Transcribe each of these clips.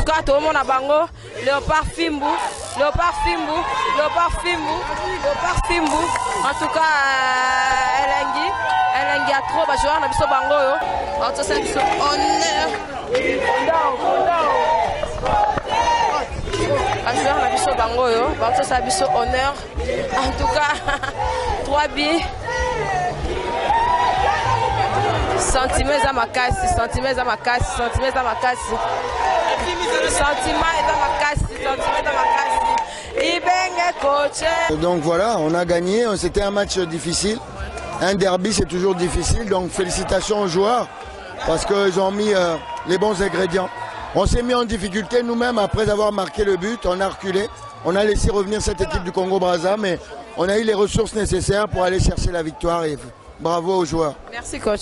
cas, tout le monde a bango. Léopard Fimbu. Léopard Fimbu. Léopard Fimbu. Léopard Fimbu. En tout cas, Elengi a trop. Je vais faire bango. On se sent honneur. Je vais faire bango. On se sent honneur. En tout cas, 3 billes. Sentiments à ma casse, sentiments à ma casse, sentiments à ma casse. Sentiments à ma casse, sentiments à ma casse. Donc voilà, on a gagné. C'était un match difficile. Un derby, c'est toujours difficile. Donc félicitations aux joueurs parce qu'ils ont mis les bons ingrédients. On s'est mis en difficulté nous-mêmes après avoir marqué le but. On a reculé. On a laissé revenir cette équipe du Congo-Brazza, mais on a eu les ressources nécessaires pour aller chercher la victoire. Et bravo aux joueurs. Merci coach.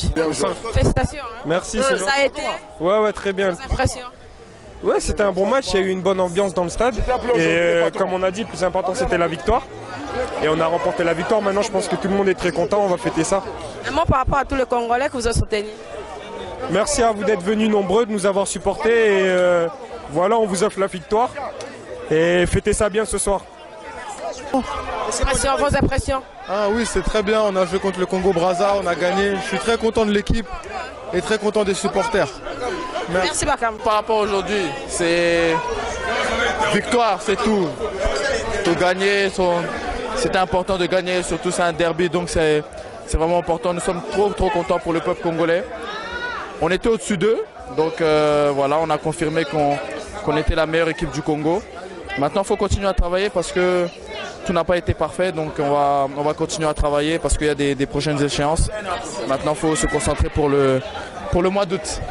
Félicitations. Hein. Merci. Ça a été. Ouais, très bien. Ouais, c'était un bon match. Il y a eu une bonne ambiance dans le stade. Et comme on a dit, le plus important c'était la victoire. Et on a remporté la victoire. Maintenant, je pense que tout le monde est très content. On va fêter ça. Un mot par rapport à tous les Congolais que vous avez soutenus. Merci à vous d'être venus nombreux, de nous avoir supportés. Et voilà, on vous offre la victoire. Et fêtez ça bien ce soir. Vos impressions? Ah oui, c'est très bien. On a joué contre le Congo-Brazza, on a gagné. Je suis très content de l'équipe et très content des supporters. Merci Bakam. Par rapport à aujourd'hui, c'est victoire, c'est tout. Tout gagner, c'était important de gagner, surtout c'est un derby, donc c'est vraiment important. Nous sommes trop contents pour le peuple congolais. On était au-dessus d'eux, donc voilà, on a confirmé qu'on était la meilleure équipe du Congo. Maintenant, il faut continuer à travailler parce que tout n'a pas été parfait, donc on va continuer à travailler parce qu'il y a des prochaines échéances. Maintenant, il faut se concentrer pour le mois d'août.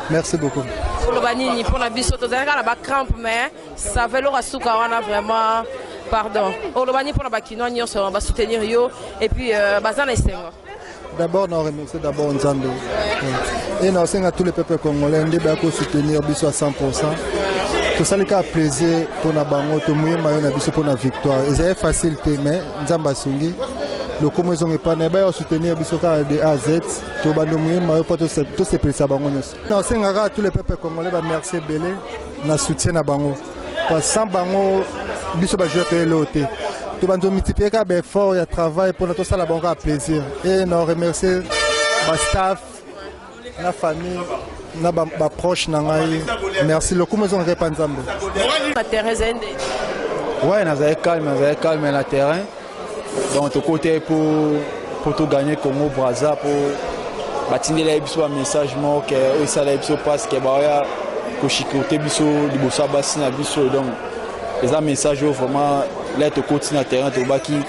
Merci beaucoup. Pour la biso, tu as la crampe, mais ça fait le rasuka, on a vraiment, pardon. Pour la bakino, on va soutenir yo et puis bazan et sengo. D'abord, on remercie d'abord Nzambe. Et nous sommes à tous les peuples congolais, on soutenir biso à 100%. Tout ça, c'est un plaisir pour nous bango, tout le monde pour la victoire. C'est facile, mais Nzamba Sungi. Le communisme n'est pas né, soutenir Bisoka de A à Z. Tout le monde pour tous ces plaisirs bango. Nous sommes à tous les peuples congolais, merci Belé, nous soutien à bango. Parce que sans bango, Biso va jouer l'autre. Tout le monde multiplier les efforts et le travail pour nous ça la bango à plaisir. Et nous remercions le staff, la famille. Na proche nangai merci le communisme n'est pas Nzambe. Ouais, nous avons calme le terrain. Donc tout côté pour tout gagner Congo Brazza pour bâtir les biso un message moi que ça les biso passe que bah ko chicoter biso libosa basi na biso donc les un message vraiment là tout côté na terrain tout baki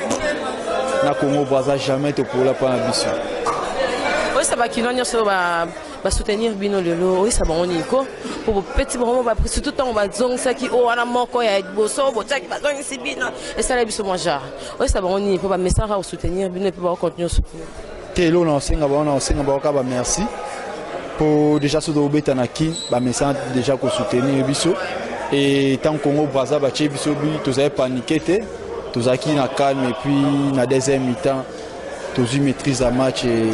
na Congo Brazza jamais te pour la pas na biso. Oui, ça va qu'il va soutenir Bino Lelo, oui, ça va on y go. Pour petit moment, surtout quand on va dire ça qui oh, on a manqué, il y a des bossos, qui va dire ici Bino, et ça les biso manger. Oui, ça va on y go, mais ça va soutenir Bino et puis va continuer soutenir. Telo on enseigne, merci pour déjà ce dobe tanaki, bah message déjà qu'on soutenir biso et tant Congo Brazza ba chez biso bi, tous avez paniqué té, tous aki na calme et puis na deuxième mi-temps, tous eu maîtrise à match et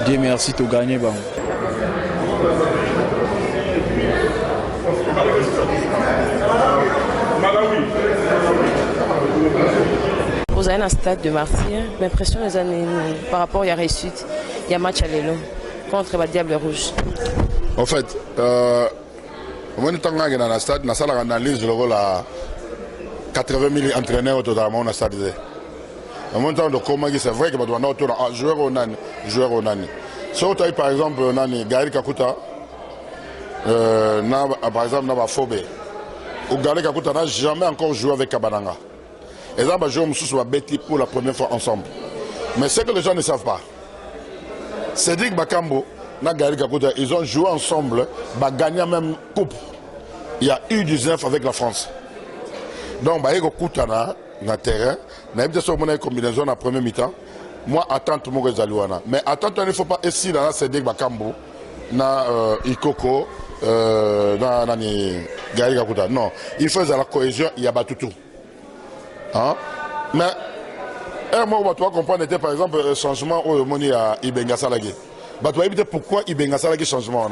Dieu merci, tu as gagné. Vous avez un stade de Martyr, l'impression des années par rapport à la réussite, il y a un match à l'élo contre le Diable Rouge. En fait, moi je suis dans le stade, je suis dans l'analyse de 80 000 entraîneurs totalement dans le stade. En même temps, c'est vrai que nous avons un joueur au Nani. Si on a par exemple Gaël Kakuta, par exemple, dans Phobé, Gaël Kakuta n'a jamais encore joué avec Kabananga. Et là, on joue pour la première fois ensemble. Mais ce que les gens ne savent pas, Cédric Bakambo et Gaël Kakuta, ils ont joué ensemble, gagné même coupe. Il y a U19 avec la France. Donc, Gaël Kakuta dans le terrain, il y a une combinaison dans la première mi-temps. Moi, attente mon Zalouana. Mais attente, il ne faut pas essayer dans Cédric Bakambo, dans Ikoko, dans Gaël Kakuta. Non, il faut la cohésion, il y a Batutu. Hein? Mais, moi, tu vas comprendre, par exemple, le changement au Moni à Ibenga Salagé. Tu vas éviter pourquoi Ibenga Salagé changement.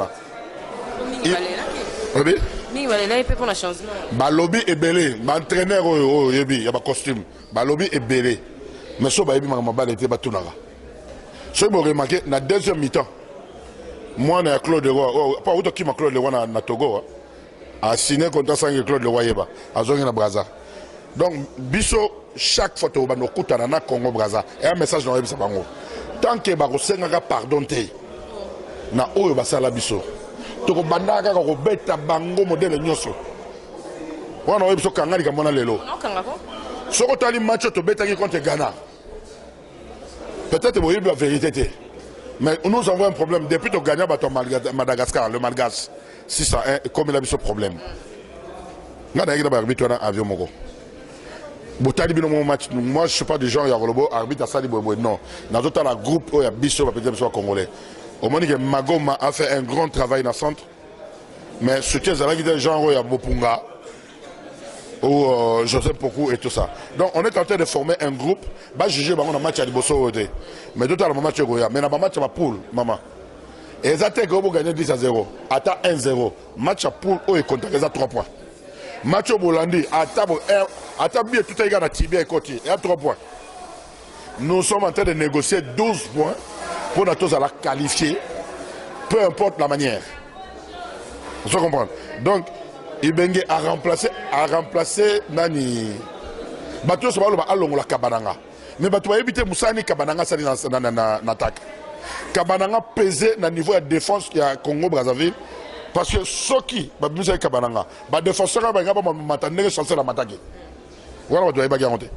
Oui. Mais voilà, il peut prendre la changement. Balobi est belé, l'entraîneur il y a un costume. Balobi est belé. Mais ce baby m'a mal été batunara. Ce que vous remarquez, dans la deuxième mi-temps, moi, on a Claude Leroy, pas autant qui m'a Claude Leroy na Togo, a signé contre Claude Leroy Yeba, à Zongi na Braza. Donc, biso, chaque fois que vous avez un Congo Braza, et un message dans le Bango. Tant que vous avez pardon, na oyo basala biso. To ko bandaka ko beta bango modèle nyoso. Wana oyo biso kangani kamona lelo. Non, kangako. Soko tali match to beta qui contre Ghana. Peut-être que la vérité. Mais nous avons un problème. Depuis que nous gagnons Madagascar, le Malgache, 6-1, comme il a eu ce problème. Nous avons un arbitre dans l'avion. Moi, je ne suis pas du genre arbitre à Sali Bobo. Non. Dans le groupe, il y a Bissot, peut-être congolais. Au moment où Magoma a fait un grand travail dans le centre, mais ce qui est des gens, il y a Bopunga, ou Joseph Pokou et tout ça. Donc on est en train de former un groupe, bah juger bah on a match à Liboso, mais d'autres le match Goya, mais dans match à poule, maman. Et ils attaquent pour gagner 10-0, attends 1-0, match à poule, oh et contre les 3 points. Match au Bolandi, attends bien tout est égal à Tibia et Côtier, il y a 3 points. Nous sommes en train de négocier 12 points pour nous tous à la qualifier, peu importe la manière. Vous comprenez? Donc Ibenge a remplacé Nani. Bateau se parle de la Kabananga. Mais Bateau a évité Moussani Kabananga dans l'attaque. Kabananga pesé dans le niveau de défense qui a Congo Brazzaville. Parce que ceux qui ont Kabananga, les défenseurs ont chancé la m'attaquer. Voilà ce que je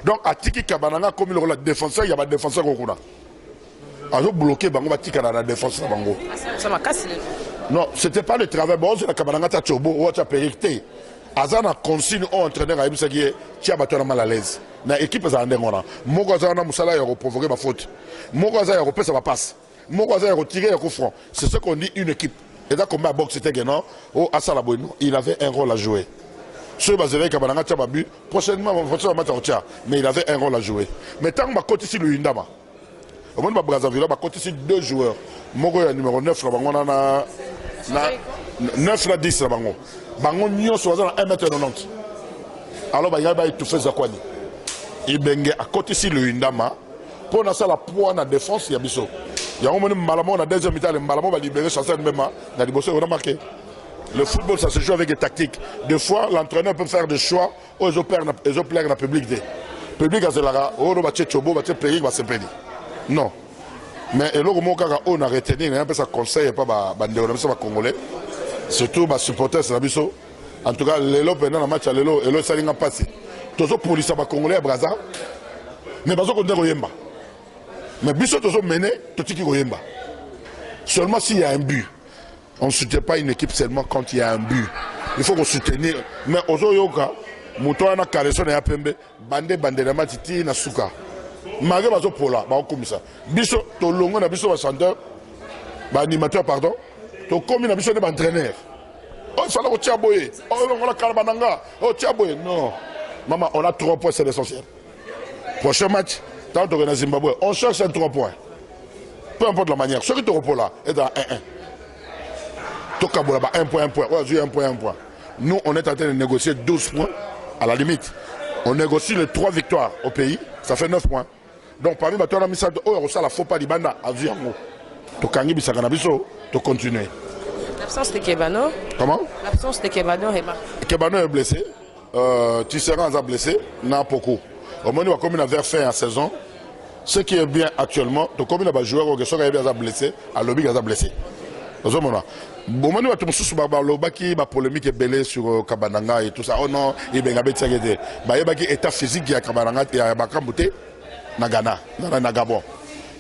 donc, à Tiki Kabananga, comme il y a des défenseurs, il y a des défenseurs qui ont bloqué la défense. Ça m'a cassé. Non, ce n'était pas le travail. Bon, c'est la Kabananga Tchobo, ou tu as péricté. Azana consigne au entraîneur à Ibsagé, qui a battu mal à l'aise. Dans l'équipe, ça a un démon. Mogazana Moussala a provoqué ma faute. Mogazana a repris sa passe. Mogazana a retiré un coup franc. C'est ce qu'on dit une équipe. Et là, comme à boxe, c'était Guénon, au Assalaboino, il avait un rôle à jouer. Ce Bazévé Kabananga Tchababu, prochainement, mais il avait un rôle à jouer. Mais tant que je côté ici le Indama, au moment de Brazzaville, je côté ici 2 joueurs. Mogo est numéro 9, on a 9 à 10. Bango Nyon soit à 1m90. Alors, il y a tout fait Zakwani. Il bengue à côté ici le Indama. Pour la poids de défense, il y a Bisso. Il y a un moment où on a deuxième mi-temps, le Malamo va libérer Chantal Mbema. Il y a des bosseurs, on a marqué. Le football, ça se joue avec des tactiques. Des fois, l'entraîneur peut faire des choix où ils opèrent dans le public. Le public a cela, va se chobo, va se payer, va se payer. Non. Mais on a retenu, on a fait conseil, pas les Congolais. Surtout les supporters, c'est la biso. En tout cas, les lots pendant le match à l'élo, et l'eau, ça n'a pas passé. Tous les policiers Congolais à Brazza, mais pas qu'on est Yemba. Mais biso, tous les menés, tout ce qui est Yemba. Seulement s'il y a un but. On ne soutient pas une équipe seulement quand il y a un but. Il faut qu'on soutenir. Mais aux Oyoka, Moutouana Kareson et Apembe, Bande de Matiti, Nasuka. Malgré Bazo Pola, comme ça. Biso, to longo na biso chanteur, animateur, pardon. To comme na biso de entraîneur. Oh, il fallait au Tiaboye. Oh, on a Kalbananga. Oh, Tiaboye. Non. Maman, on a 3 points, c'est l'essentiel. Prochain match, tant que on a Zimbabwe, on cherche un 3 points. Peu importe la manière. Ce qui te repose là est dans 1-1. Tokabola, 1 point. Ouais, 1 point. Nous, on est en train de négocier 12 points à la limite. On négocie les 3 victoires au pays, ça fait 9 points. Donc, parmi les gens qui ont fait la faux pas d'Ibanda à Viango, Tokangi Bisakanabiso, tu continues. L'absence de Kebano. Comment? L'absence de Kebano est blessé. Tisserand est blessé, n'a pas beaucoup. Au moment où on a vers fin en saison, ce qui est bien actuellement, comme il y a des joueurs qui sont blessés, à l'objet ils sont blessés. Bon, moi, je suis en polémique belé sur Kabananga et tout ça. Oh non, il y a un état physique qui a Kabananga et a Bakamboute, Nagana, Nagabon.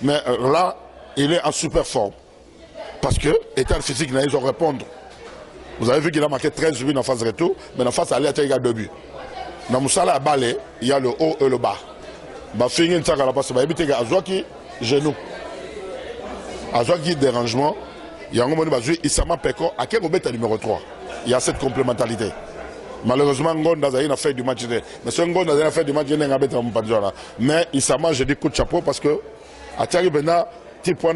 Mais là, il est en super forme. Parce que l'état physique, ils ont répondre. Vous avez vu qu'il a marqué 13 buts en phase retour, mais en phase aller, il y a 2 buts. Dans Moussala à Balé, il y a le haut et le bas. Il y a Azouaki, genou. Azouaki, dérangement. Il y a un moment où Isama Peko a quel numéro 3. Il y a cette complémentarité. Malheureusement, Ngonda a fait du match. Mais ce Ngonda a fait du match. Mais Isama, je dis coup de chapeau parce que à Tchagibena, tu prends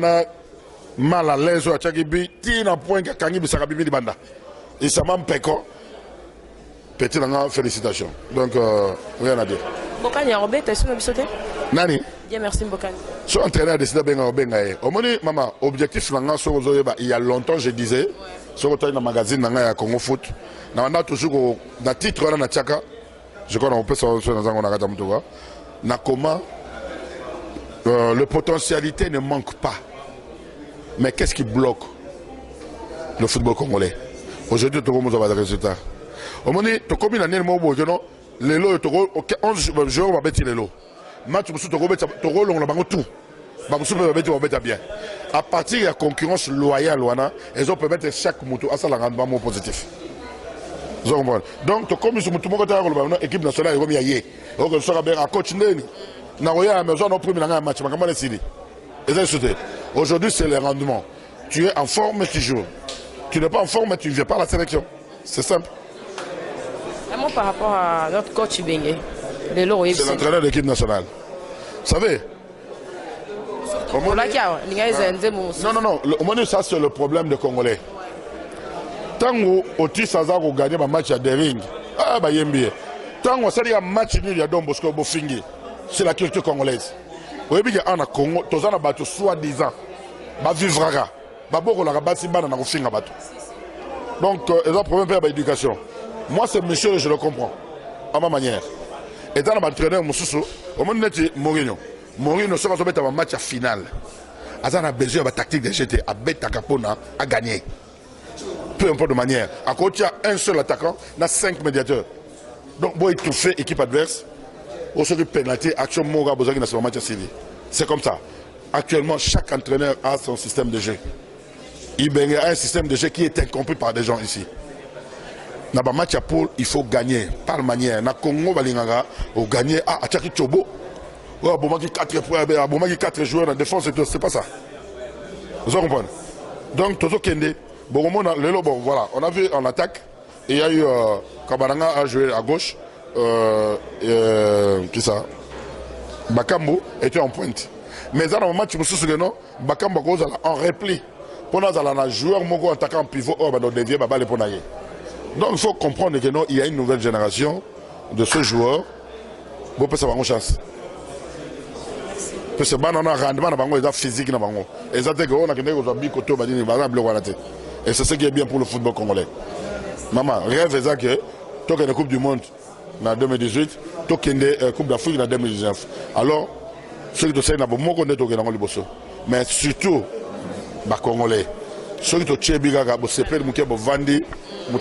mal à l'aise à Tchagibi, tu n'as point qu'à Kangi Bisarabibi Banda. Il s'en m'a péco. Petit Nanga, félicitations. Donc, rien à dire. Bokani Robé, t'as su Nabisoté? Nani? Bien, merci Bokani. Si entraîneur a décidé de bien Robé, au moment maman, objectif Nanga, il y a longtemps, je disais, sur le magazine Nanga à Congo Foot, on a toujours dans titre, on a Tchaka, je crois qu'on peut sortir dans un Nanga, na comment le potentialité ne manque pas. Mais qu'est-ce qui bloque le football congolais? Aujourd'hui, tout le monde a des résultats. Au moment où tu as combien d'années de mots, les lots, 11 joueurs vont mettre les lots. Match, tu as rôle, on a tout. Bien. À partir de la concurrence loyale, ils ont permis chaque moto à ça le rendement positif. Donc, comme si tout le monde a équipe nationale, il y a donc, ça va bien continuer. Aujourd'hui, c'est le rendement. Tu es en forme, tu joues. Tu n'es pas en forme, tu ne viens pas à la sélection. C'est simple. Un mot par rapport à notre coach Bengue. C'est l'entraîneur de l'équipe nationale. Vous savez? Non. Au moins, ça, c'est le problème des Congolais. Tant que tu as gagné un match à Dering, tant que tu as un match nul à Don Bosco Bofingi, c'est la culture congolaise. Vous voyez, en Congo, tu as battu soi-disant, tu vivras, donc, ils ont un problème avec l'éducation. Moi, c'est monsieur, je le comprends, à ma manière. Et dans l'entraîneur, au moment où Mourinho, se va mettre un match final. Il a besoin de tactique de GT, à bête à gagner. Peu importe de manière. À côté, il y a un seul attaquant, il y a 5 médiateurs. Donc, il tout fait équipe adverse. Au seul pénalité, action Moura besoin de ce match. C'est comme ça. Actuellement, chaque entraîneur a son système de jeu. Il a un système de jeu qui est incompris par des gens ici. Dans un match à poule, il faut gagner. Par manière. Dans le Congo, il faut gagner. Ah, à Tchaki Tchobo. Il y a 4 joueurs en défense, c'est pas ça. Vous comprenez? Donc, Tozo Kende, bon, voilà, on a vu en attaque, et il y a eu Kabaranga a joué à gauche, qui ça? Bakambo était en pointe. Mais dans le match, Bakambo en repli. Pour nous, un joueur, un attaquant en pivot, donc il faut comprendre qu'il y a une nouvelle génération de ce joueur. Bon, peut avoir une chance. Parce que le rendement est physique. Et c'est ce qui est bien pour le football congolais. Maman, rêve est que tu as la Coupe du Monde en 2018, tu as la Coupe d'Afrique en 2019. Alors, ceux qui sont mais surtout, les Congolais, ceux qui sont vendus, ils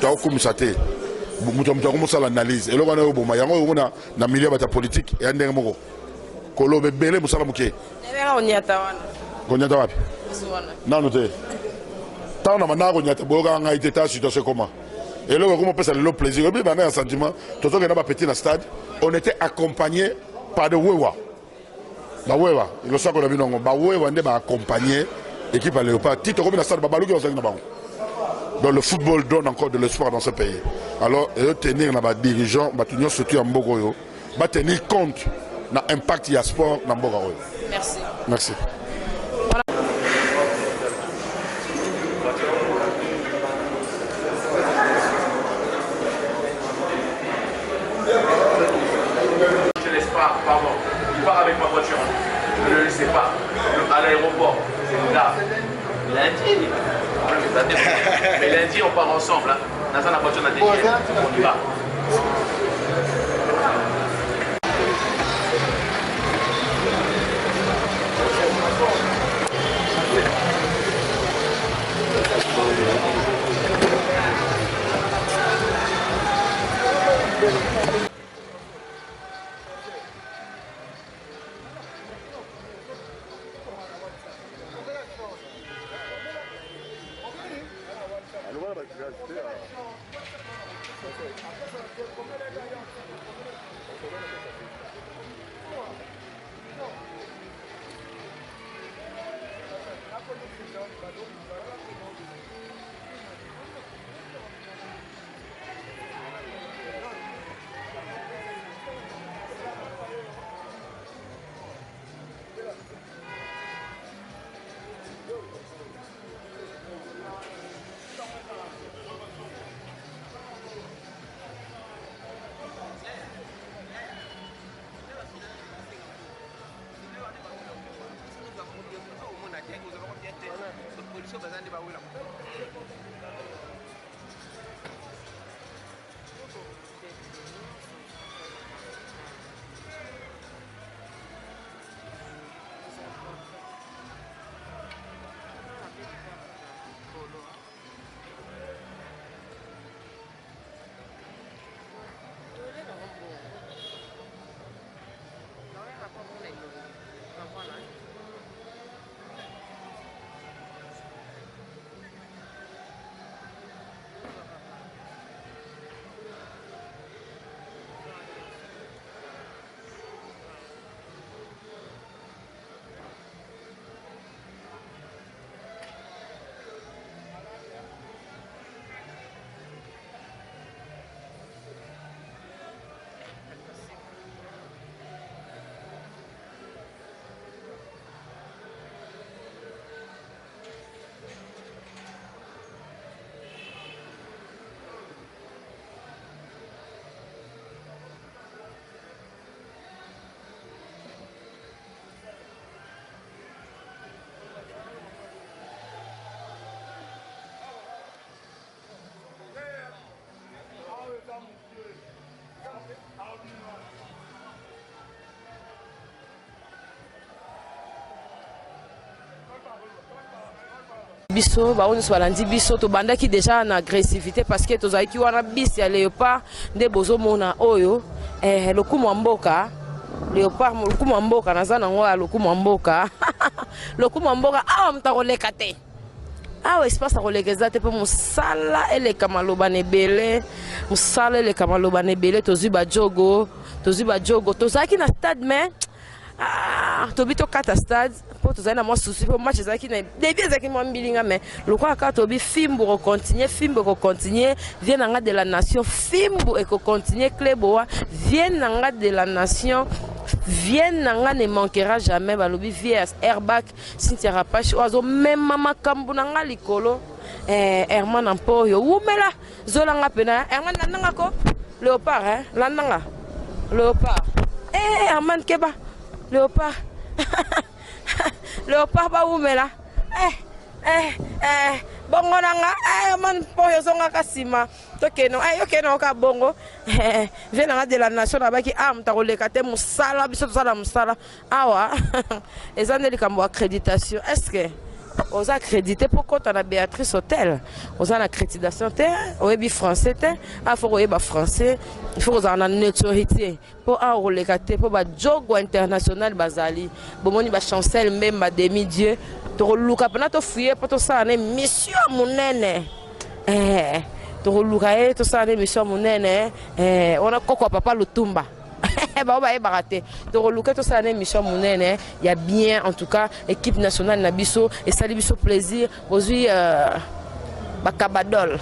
ont l'analyse. Et là, on a un milieu politique et un démocrate. Kolo bebele musala muke. Nebera onyata wana. Konyata wapi? Nanu te. Taona manako nyata boga nga iteta situation comment. Et là comment peut ça le plaisir. Bien dans un sentiment, toto que na ba petit na stade, on était accompagné par de wewa. Ba wewa, il ça qu'on a vu non, ba wewa ndé ba accompagné équipe à Léopard. Tito comme na stade ba baluki on na bango. Donc le football donne encore de l'espoir dans ce pays. Alors tenir na ba dirigeant, ba tunyo surtout en Bogoyo, ba tenir compte na impact ya sport na mboka oyo. Merci. Merci. Voilà. Je ne laisse pas, pardon. Il part avec ma voiture. Je ne le laissais pas. À l'aéroport, c'est là. Lundi. Mais lundi, on part ensemble. Hein. Dans la voiture, on y va. biso ba on soit landi biso to banda ki déjà na agressivité parce que tozali ki wana bis ya léopard nde bozo mona oyo le kumu mboka léopard le kumu mboka naza nango ya le kumu mboka le kumu mboka awa mtakoleka te awa espace akolekeza te po musala eleka maloba nebele musala eleka maloba nebele tozwi ba jogo tozaki na stade mais tobi to kata stade po tozali na mwa souci po match ezalaki na début ezalaki mwa mbilinga mais lokola kaka tobi fimbu kocontinue vient nanga de la nation fimbu ekocontinue kleboa vient nanga de la nation vient nanga ne manquera jamais balobi vies airbag Cynthia Rapache oazo mema makambo nanga likolo Herman Ampoyo wumela zolanga pena Herman landanga ko léopard landanga léopard Herman keba léopard léopard ba wumela bongo nanga man poyo zonga kasima tokeno yokeno ka bongo venanga de la nation abaki mtakoleka te musala biso sala musala awa ezane likambo accréditation est-ce que aux accrédité pourquoi tu as Béatrice Hôtel aux accréditation te oyebi français te faut oyeba français il faut aux en neutralité pour roleka te pour ba jogo international bazali bomoni ba chancel même ba demi dieu to luka pena to fuye pour to ça ne mission munene to luka to ça ne mission munene on a koko papa Lutumba il y a bien en tout cas équipe nationale Nabiso et salut biso plaisir aujourd'hui bakabadol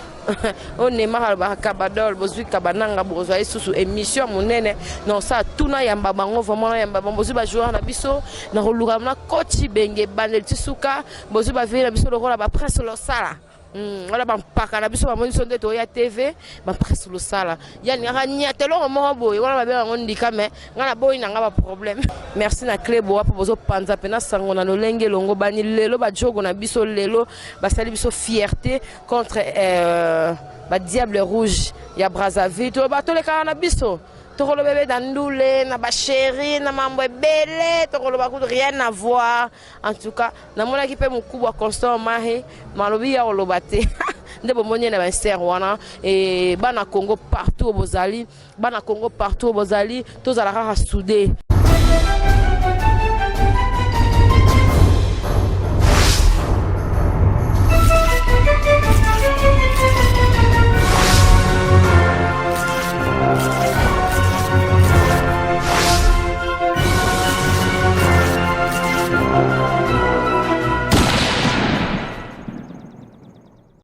on est mal bakabadol aujourd'hui kabananga bozwa sous émission monene non ça tout na yamba bango vraiment yamba bozu ba joueur Nabiso na roluka na coach benge bandel tisuka bozu ba vela biso lokola ba prince lo sala voilà ba mpaka na biso ba moni sonde to ya TV ba prince lo sala yani nganya telo mo boy wala ba be ngondika mais ngana boy na nga ba problème merci na Klebo po bozo panza pena sango na lolenge longo bani lelo ba jogo na biso lelo ba sali biso fierté contre ba diable rouge ya Brazzaville to ba to le kana biso tokolo bébé dandoule na ba chéri na mambo ebele tokolo ba rien à voir en tout cas na mona ki pe mukubwa Constant Mahe malobi ya olobate nde bomoni na ba ser wana et bana Congo partout bozali bana Congo partout bozali tozala ka soudé